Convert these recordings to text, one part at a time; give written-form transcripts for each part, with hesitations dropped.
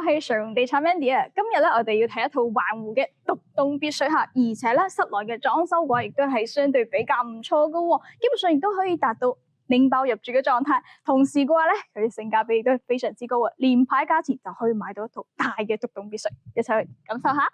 係常榮地產 Mandy 啊，今日咧我哋要睇一套環湖嘅獨棟別墅嚇，而且咧室內嘅裝修嘅話亦都係相對比較唔錯噶喎，基本上亦都可以達到拎包入住嘅狀態。同時嘅話咧，佢哋性價比亦都係非常之高啊，連排價錢就可以買到一套大嘅獨棟別墅，一齊去感受下。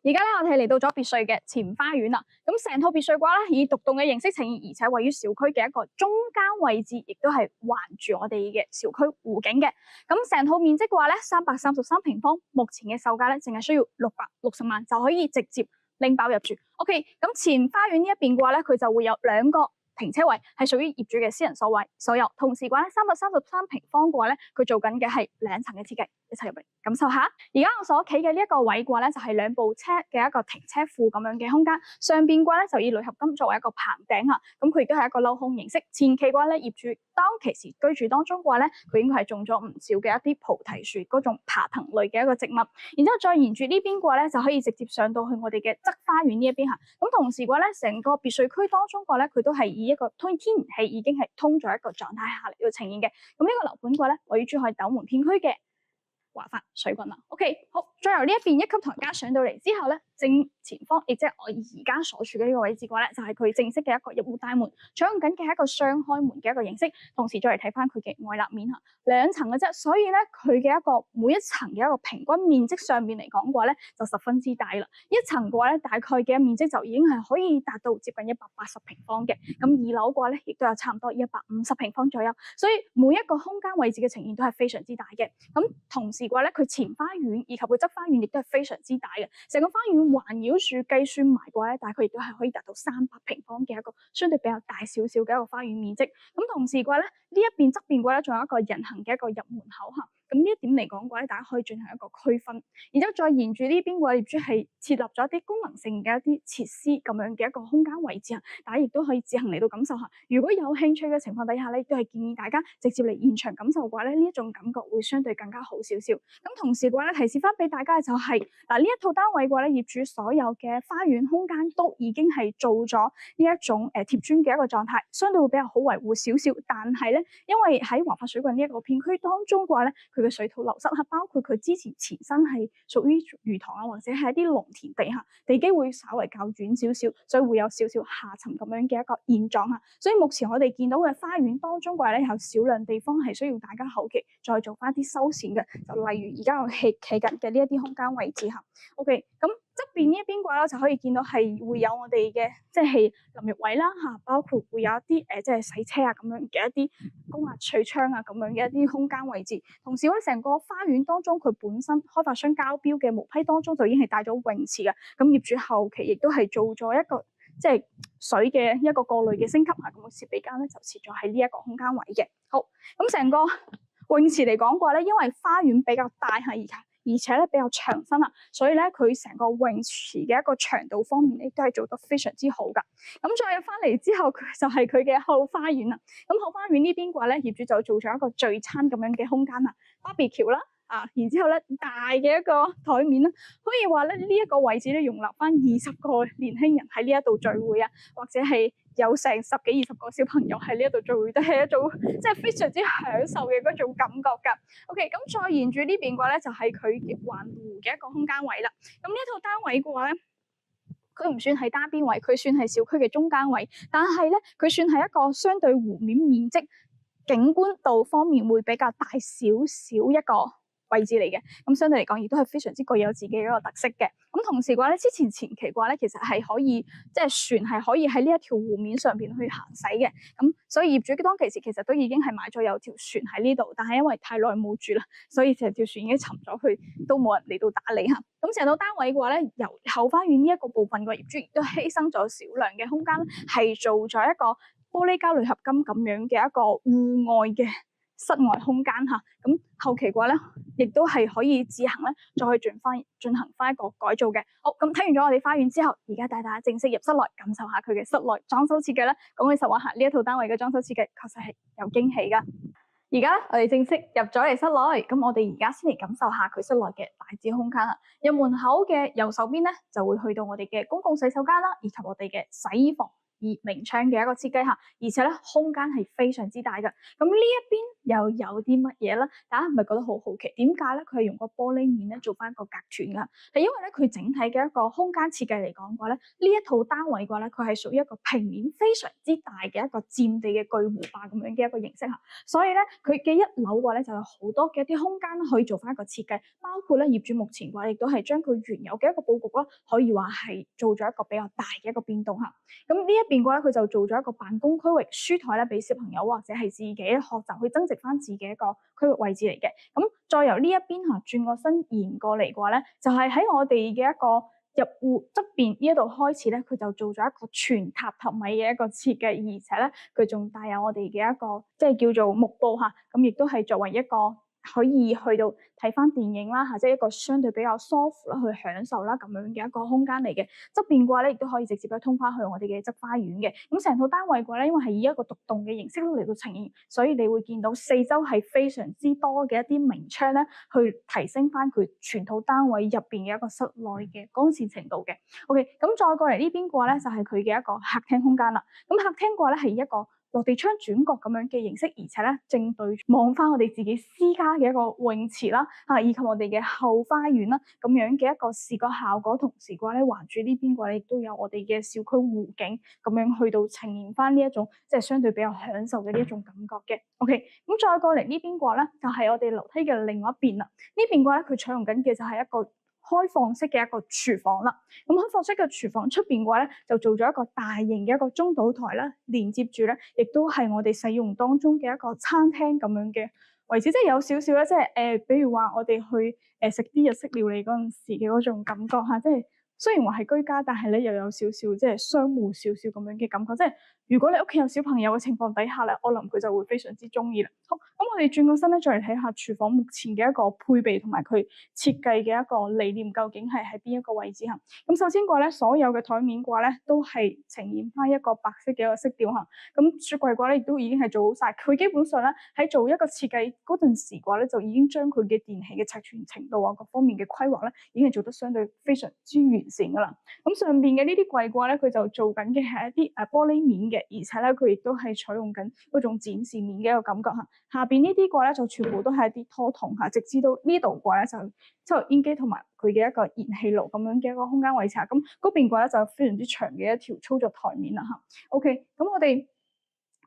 而家咧，我哋嚟到咗別墅嘅前花園啦。咁成套別墅嘅話咧，以獨棟嘅形式呈現，而且位於小區嘅一個中間位置，亦都係環住我哋嘅小區湖景嘅。咁成套面積嘅話咧，333平方，目前嘅售價咧，淨係需要660萬就可以直接拎包入住。OK， 咁前花園呢一邊嘅話咧，佢就會有2個停車位係屬於業主嘅私人所有，同時嘅話咧，333平方嘅話咧，佢做緊嘅係2層嘅設計，一齊入嚟感受下。而家我所企嘅呢一個位嘅話咧，就係2部車嘅一個停車庫咁樣嘅空間，上邊嘅話咧就以鋁合金作為一個棚頂啊，咁佢亦都係一個鏤空形式。前期嘅話咧，業主當其時居住當中嘅話咧，佢應該係種咗唔少嘅一啲菩提樹嗰種爬藤類嘅一個植物，然之後再沿住呢邊嘅話咧，就可以直接上到去我哋嘅側花園呢一邊嚇。咁同時嘅話咧，成個別墅區當中嘅話咧，佢都係以一個天然氣已經係通咗一個狀態下嚟到呈現嘅。咁呢個樓盤嘅話咧，位於珠海斗門片區嘅華發水郡啦。OK， 好，再由呢一邊一級台階上到嚟之後咧，正前方亦即係我而家所處嘅呢個位置嘅話咧，就係佢正式嘅一個入戶大門，採用緊嘅係一個雙開門嘅一個形式。同時再嚟睇翻佢嘅外立面嚇，2層嘅啫，所以咧佢嘅一個每一層嘅一個平均面積上面嚟講嘅話咧，就十分之大啦。一層嘅話咧，大概嘅面積就已經係可以達到接近180平方嘅。咁2樓嘅話咧，亦都有差唔多150平方左右，所以每一個空間位置嘅呈現都係非常之大嘅。咁同時嘅話咧，佢前花園以及佢側花園亦都係非常之大嘅，成個花園環繞住計算埋嘅話咧，大概亦都係可以達到300平方嘅一個相對比較大少少嘅一個花園面積。咁同時嘅話咧，呢一邊側邊嘅話咧，仲有一個人行嘅一個入門口嚇。咁呢一點嚟講嘅話咧，大家可以進行一個區分，然之後再沿住呢邊嘅話，業主係設立咗一啲功能性嘅一啲設施咁樣嘅一個空間位置啊，大家亦都可以自行嚟到感受下。如果有興趣嘅情況底下咧，亦都係建議大家直接嚟現場感受嘅話咧，呢一種感覺會相對更加好少少。咁同時嘅話咧，提示翻俾大家嘅就係嗱，呢一套單位嘅話咧，業主所有嘅花園空間都已經係做咗呢一種貼磚嘅一個狀態，相對會比較好維護少少。但係咧，因為喺華發水郡呢一個片區當中嘅話咧，佢嘅水土流失嚇，包括佢之前前身係屬於魚塘啊，或者係一啲農田地下，地基會稍為較軟少少，所以會有少少下沉咁樣嘅一個現狀嚇。所以目前我哋見到嘅花園當中嘅話咧，有少量地方係需要大家後期再做翻啲修繕嘅，就例如而家我企緊嘅呢一啲空間位置嚇。OK， 咁側邊呢一邊嘅話咧，就可以見到係會有我哋嘅即係淋浴位啦嚇，包括會有一啲即係洗車啊咁樣嘅一啲高壓水窗啊咁樣嘅一啲空間位置。同時咧，成個花園當中佢本身開發商交標嘅毛坯當中就已經係帶咗泳池嘅，咁業主後期亦都係做咗一個即係水嘅一個過濾嘅升級啊，咁個設備間咧就設咗喺呢一個空間位嘅。好，咁成個泳池嚟講嘅話咧，因為花園比較大嚇，而且咧比較長身啊，所以咧佢成個泳池嘅一個長度方面咧都係做得非常之好噶。咁再翻嚟之後，佢就係佢嘅後花園啦。咁後花園呢邊嘅話咧，業主就做咗一個聚餐咁樣嘅空間啊，barbecue啦。然之後咧，大嘅一個台面啦，可以話咧呢一個位置咧容納翻20個年輕人喺呢一度聚會啊，或者係有成10幾20個小朋友喺呢一度聚會，都係一種即係非常之享受嘅嗰種感覺㗎。OK， 咁再沿住呢邊嘅話咧，就係佢環湖嘅一個空間位啦。咁呢一套單位嘅話咧，佢唔算係單邊位，佢算係小區嘅中間位，但係咧佢算係一個相對湖面面積、景觀度方面會比較大少少一個位置嚟嘅，咁相對嚟講亦都係非常之具有自己嘅一個特色嘅。咁同時嘅話咧，之前前期嘅話咧，其實係可以即係船係可以喺呢一條湖面上邊去行駛嘅。咁所以業主當其時其實都已經係買咗有條船喺呢度，但係因為太耐冇住啦，所以成條船已經沉咗去，都冇人嚟到打理嚇。咁成套單位嘅話咧，由後花園呢一個部分嘅業主亦都犧牲咗少量嘅空間，係做咗一個玻璃加鋁合金咁樣嘅一個戶外嘅室外空間嚇。咁後期嘅話咧，亦都係可以自行咧再去進行翻一個改造嘅。好，咁睇完咗我哋花園之後，而家帶大家正式入室內感受下佢嘅室內裝修設計啦。講起實話下呢一套單位嘅裝修設計確實係有驚喜噶。而家咧我哋正式入咗嚟室內，咁我哋而家先嚟感受下佢室內嘅大致空間啦。入門口嘅右手邊咧就會去到我哋嘅公共洗手間啦，以及我哋嘅洗衣房。明窗嘅一個設計嚇，而且咧空間係非常之大嘅。咁呢一邊又有啲乜嘢咧？大家係咪覺得好好奇？點解咧佢係用個玻璃面咧做翻一個隔斷㗎？係因為咧佢整體嘅一個空間設計嚟講嘅話咧，呢一套單位嘅話咧，佢係屬於一個平面非常之大嘅一個佔地嘅巨無霸咁樣嘅一個形式嚇，所以咧佢嘅一樓嘅話咧就有好多嘅一啲空間可以做翻一個設計，包括咧業主目前嘅話亦都係將佢原有嘅一個佈局啦，可以話係做咗一個比較大嘅一個變動嚇。咁呢一邊嘅話咧，佢就做咗一個辦公區域書台咧，俾小朋友或者係自己學習去增值翻自己一個區域位置嚟嘅。咁再由呢一邊嚇轉個身延過嚟嘅話咧，就係喺我哋嘅一個入戶側邊呢一度開始咧，佢就做咗一個全榻榻米嘅一個設計，而且咧佢仲帶有我哋嘅一個即係叫做幕布嚇，咁亦都係作為一個可以去到睇翻電影啦嚇，即係一個相對比較舒服啦，去享受啦咁樣嘅一個空間嚟嘅。側邊嘅話咧，亦都可以直接咧通翻去我哋嘅側花園嘅。咁成套單位嘅話咧，因為係以一個獨棟嘅形式嚟到呈現，所以你會見到四周係非常之多嘅一啲明窗咧，去提升翻佢全套單位入邊嘅一個室內嘅光線程度嘅。OK， 咁再過嚟呢邊嘅話咧，就係佢嘅一個客廳空間啦。咁客廳嘅話咧係一個落地窗轉角咁樣嘅形式，而且咧正對望翻我哋自己私家嘅一個泳池啦，以及我哋嘅後花園啦，咁樣嘅一個視覺效果。同時嘅話咧，環住呢邊嘅話咧，亦都有我哋嘅小區湖景，咁樣去到呈現翻呢一種即係相對比較享受嘅呢一種感覺嘅。OK， 咁再過嚟呢邊嘅話咧，就係我哋樓梯嘅另外一邊啦。呢邊嘅話咧，佢採用緊嘅就係一個開放式嘅一個廚房啦，咁開放式嘅廚房出邊嘅話咧，就做咗一個大型嘅一個中島台啦，連接住咧，亦都係我哋使用當中嘅一個餐廳咁樣嘅位置，即係有少少咧，即係比如話我哋去食啲日式料理嗰陣時嘅嗰種感覺嚇，即係雖然話係居家，但係咧又有少少即係商務少少咁樣嘅感覺，即係如果你屋企有小朋友嘅情況底下咧，我諗佢就會非常之中意啦。好，咁我哋轉個身咧，再嚟睇下廚房目前嘅一個配備同埋佢設計嘅一個理念究竟係喺邊一個位置嚇。咁首先嘅話咧，所有嘅台面嘅話咧，都係呈現翻一個白色嘅一個色調嚇。咁雪櫃嘅話咧，亦都已經係做好晒。佢基本上咧喺做一個設計嗰陣時嘅話咧，就已經將佢嘅電器嘅尺寸程度啊各方面嘅規劃咧，已經係做得相對非常之完善噶啦。咁上邊嘅呢啲櫃嘅話咧，佢就做緊嘅係一啲玻璃面嘅，而且咧佢亦都係採用緊嗰種展示面嘅一個感覺嚇。下邊呢啲嘅話咧就全部都係一啲拖筒嚇，直至到呢度嘅話咧就抽油煙機同埋佢嘅一個燃氣爐咁樣嘅一個空間位置嚇。咁嗰邊嘅話咧就非常之長嘅一條操作台面啦嚇。OK， 咁我哋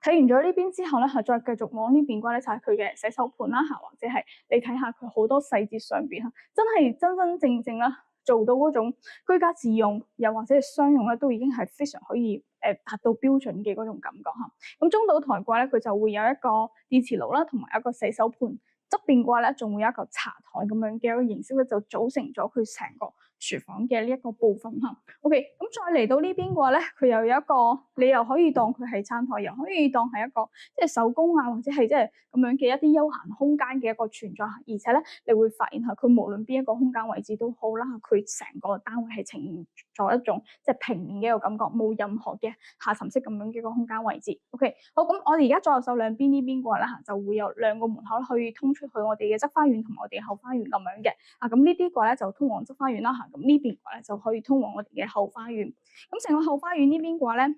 睇完咗呢邊之後咧，再繼續往呢邊嘅話咧就係佢嘅洗手盤啦嚇，或者係你睇下佢好多細節上邊嚇，真係真真正正啦。做到嗰種居家自用，又或者係商用咧，都已經係非常可以達到標準嘅嗰種感覺嚇。咁中島台嘅話咧，佢就會有一個電磁爐啦，同埋一個洗手盤。側邊嘅話咧，仲會有一個茶台咁樣嘅一個形式咧，就組成咗佢成個廚房嘅呢一個部分嚇。OK， 咁再嚟到呢邊嘅話咧，佢又有一個，你又可以當佢係餐台，又可以當係一個即係手工啊，或者係即係咁樣嘅一啲休閒空間嘅一個存在。而且咧，你會發現佢無論邊一個空間位置都好啦，佢成個單位係呈現咗一種即係平面嘅一個感覺，冇任何嘅下沉式咁樣嘅一個空間位置。OK， 好，咁我哋而家左右手兩邊呢邊嘅話咧，就會有兩個門口可以通出去我哋嘅側花園同埋我哋後花園咁樣嘅。咁呢啲嘅話咧就通往側花園啦嚇，咁呢邊嘅話咧就可以通往我哋嘅後花園。咁成個後花園呢邊嘅話咧，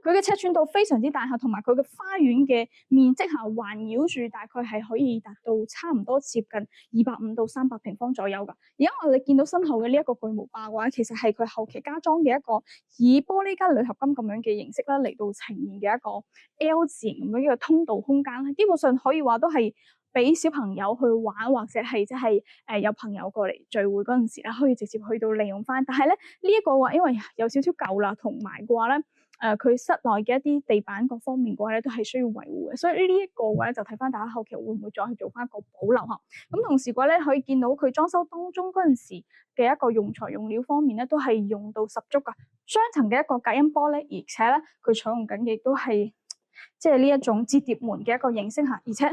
佢嘅尺寸度非常之大嚇，同埋佢嘅花園嘅面積嚇環繞住大概係可以達到差唔多接近250到300平方左右㗎。而家我哋見到身後嘅呢一個巨無霸嘅話，其實係佢後期加裝嘅一個以玻璃加鋁合金咁樣嘅形式啦，嚟到呈現嘅一個 L 字形咁樣嘅通道空間咧，基本上可以話都係俾小朋友去玩，或者係即係有朋友過嚟聚會嗰陣時咧，可以直接去到利用翻。但係咧呢一個話，因為有少少舊啦，同埋嘅話咧，佢室內嘅一啲地板各方面嘅話咧，都係需要維護嘅。所以呢一個嘅話咧，就睇翻大家後期會唔會再去做翻一個保留嚇。咁同時嘅話咧，可以見到佢裝修當中嗰陣時嘅一個用材用料方面咧，都係用到十足㗎。雙層嘅一個隔音玻璃，而且咧佢採用緊嘅都係即係呢一種摺疊門嘅一個形式嚇，而且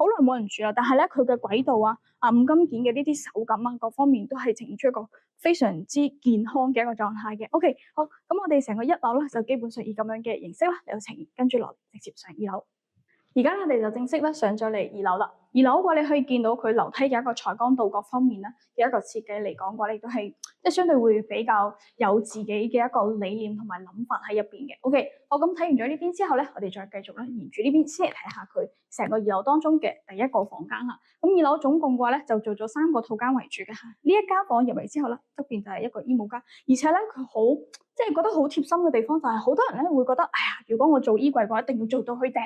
好耐冇人住啦，但係咧佢嘅軌道五金件嘅呢啲手感各方面都係呈現出一個非常之健康嘅一個狀態嘅。OK， 好，咁我哋成個一樓咧就基本上以咁樣嘅形式啦嚟到呈現，跟住落嚟直接上二樓。而家我哋就正式咧上咗嚟二樓啦。二樓嘅話，你可以見到佢樓梯嘅一個採光度各方面咧嘅一個設計嚟講嘅話，亦都係即係相對會比較有自己嘅一個理念同埋諗法喺入邊嘅。OK， 好，咁睇完咗呢邊之後咧，我哋再繼續咧沿住呢邊先嚟睇下佢成個二樓當中嘅第一個房間嚇。咁二樓總共嘅話咧就做咗3個套間為主嘅嚇。呢一間房入嚟之後咧，側邊就係一個衣帽間，而且咧佢好即係覺得好貼心嘅地方就係好多人咧會覺得，哎呀，如果我做衣櫃嘅話，一定要做到去頂。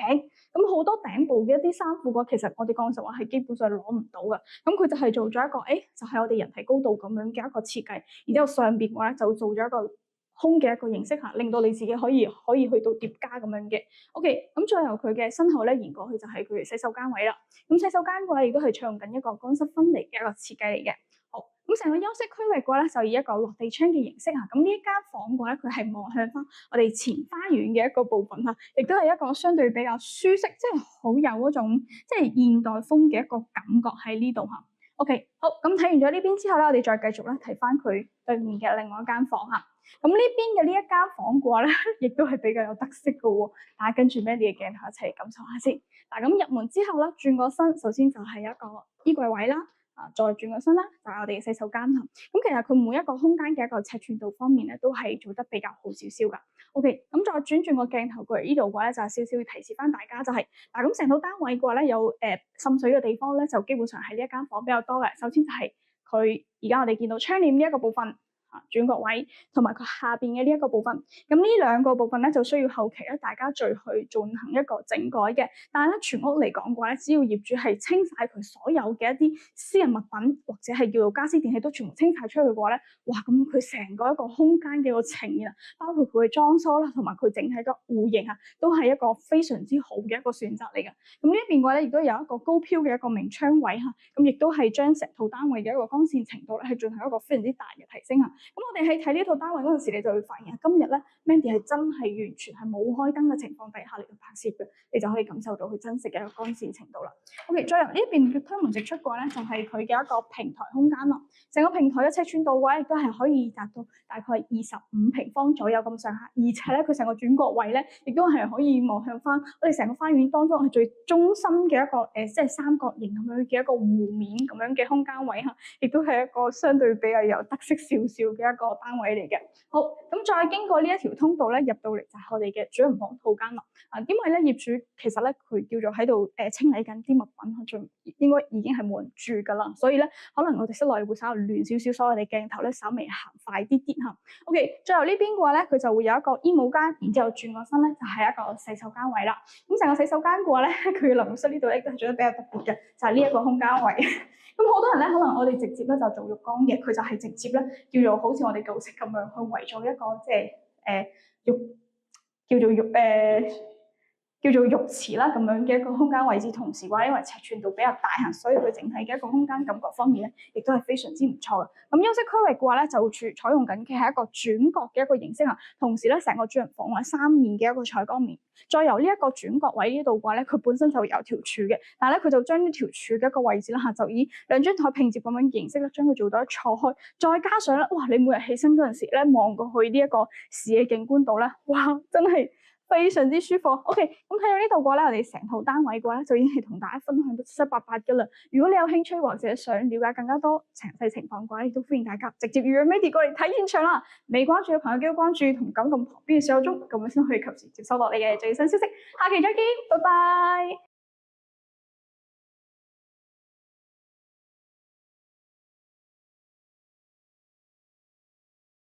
咁好多頂部嘅一啲衫褲嘅話，其實我哋講實話係基本上攞唔到嘅。咁佢就係做咗一個，就係我哋人體高度咁樣嘅一個設計，然之後上邊嘅話咧就做咗一個空嘅一個形式嚇，令到你自己可以去到疊加咁樣嘅。OK， 咁再由佢嘅身後咧延過去就係佢嘅洗手間位啦。咁洗手間嘅話亦都係採用緊一個乾濕分離嘅一個設計嚟嘅。好，咁成個休息區域嘅話咧就以一個落地窗嘅形式嚇。咁呢一間房嘅話咧，佢係望向翻我哋前花園嘅一個部分嚇，亦都係一個相對比較舒適，即係好有嗰種即係現代風嘅一個感覺喺呢度嚇。OK， 好，咁睇完咗呢邊之後咧，我哋再繼續咧睇翻佢對面嘅另外一間房嚇。咁呢邊嘅呢一間房嘅話咧，亦都係比較有特色嘅喎。大家跟住 Mandy 嘅鏡頭一齊感受下先。嗱，咁入門之後咧，轉個身，首先就係一個衣櫃位啦。再轉個身啦，就係我哋嘅洗手間啦。咁其實佢每一個空間嘅一個尺寸度方面咧，都係做得比較好少少噶。OK，咁再轉個鏡頭過嚟呢度嘅話咧，就係少少提示翻大家，就係嗱，咁成套單位嘅話咧，有滲水嘅地方咧，就基本上係呢一間房比較多嘅。首先就係佢而家我哋見到窗簾呢一個部分。轉角位同埋佢下邊嘅呢一個部分，咁呢兩個部分咧就需要後期咧大家再去進行一個整改嘅。但係咧全屋嚟講嘅話咧，只要業主係清晒佢所有嘅一啲私人物品或者係叫做家私電器都全部清晒出去嘅話咧，哇！咁佢成個一個空間嘅個呈現啊，包括佢嘅裝修啦，同埋佢整體嘅戶型啊，都係一個非常之好嘅一個選擇嚟嘅。咁呢一邊嘅話咧，亦都有一個高飄嘅一個明窗位嚇，咁亦都係將成套單位嘅一個光線程度咧係進行一個非常之大嘅提升啊。咁我哋喺睇呢套單位嗰陣時，你就會發現今日咧 Mandy 係真係完全係冇開燈嘅情況底下嚟到拍攝嘅，你就可以感受到佢真實嘅一個光線程度啦。OK， 再由呢邊嘅推門直出嘅話咧，就係佢嘅一個平台空間啦。成個平台嘅尺寸度嘅話，亦都係可以達到大概25平方左右咁上下，而且咧佢成個轉角位咧，亦都係可以望向翻我哋成個花園當中係最中心嘅一個即係三角形咁樣嘅一個湖面咁樣嘅空間位嚇，亦都係一個相對比較有特色少少嘅一個單位嚟嘅。好，咁再經過呢一條通道咧，入到嚟就係我哋嘅主人房套間啦。因為咧業主其實咧佢叫做喺度清理緊啲物品，仲應該已經係冇人住噶啦，所以咧可能我哋室內會稍微亂少少，所以我哋鏡頭咧稍微行快啲啲嚇。OK， 最後呢邊嘅話咧，佢就會有一個衣帽間，然之後轉個身咧就係一個洗手間位啦。咁成個洗手間嘅話咧，佢嘅淋浴室呢度咧都係做得比較特別嘅，就係呢一個空間位。咁好多人咧，可能我哋直接咧就做浴缸嘅，佢就係直接咧叫做好似我哋舊式咁樣去圍咗一個即係叫做浴池啦咁樣嘅一個空間位置，同時話因為尺寸度比較大嚇，所以佢整體嘅一個空間感覺方面咧，亦都係非常之唔錯嘅。咁休息區域嘅話咧，就採用緊嘅係一個轉角嘅一個形式嚇，同時咧成個主人房係3面嘅一個採光面，再由呢一個轉角位呢度嘅話咧，佢本身就有條柱嘅，但係咧佢就將呢條柱嘅一個位置啦嚇，就以2張台拼接咁樣嘅形式咧，將佢做到一錯開，再加上咧，哇！你每日起身嗰陣時咧，望過去呢一個視野景觀度咧，哇！真係〜非常之舒服。OK， 咁睇到呢度嘅話咧，我哋成套單位嘅話咧，就已經係同大家分享到七七八八嘅啦。如果你有興趣或者想了解更加多詳細情況嘅話，亦都歡迎大家直接預約 Mandy 過嚟睇現場啦。未關注嘅朋友記得關注同感動旁邊嘅小鐘，咁樣先可以及時接收到你嘅最新消息。下期再見，拜拜。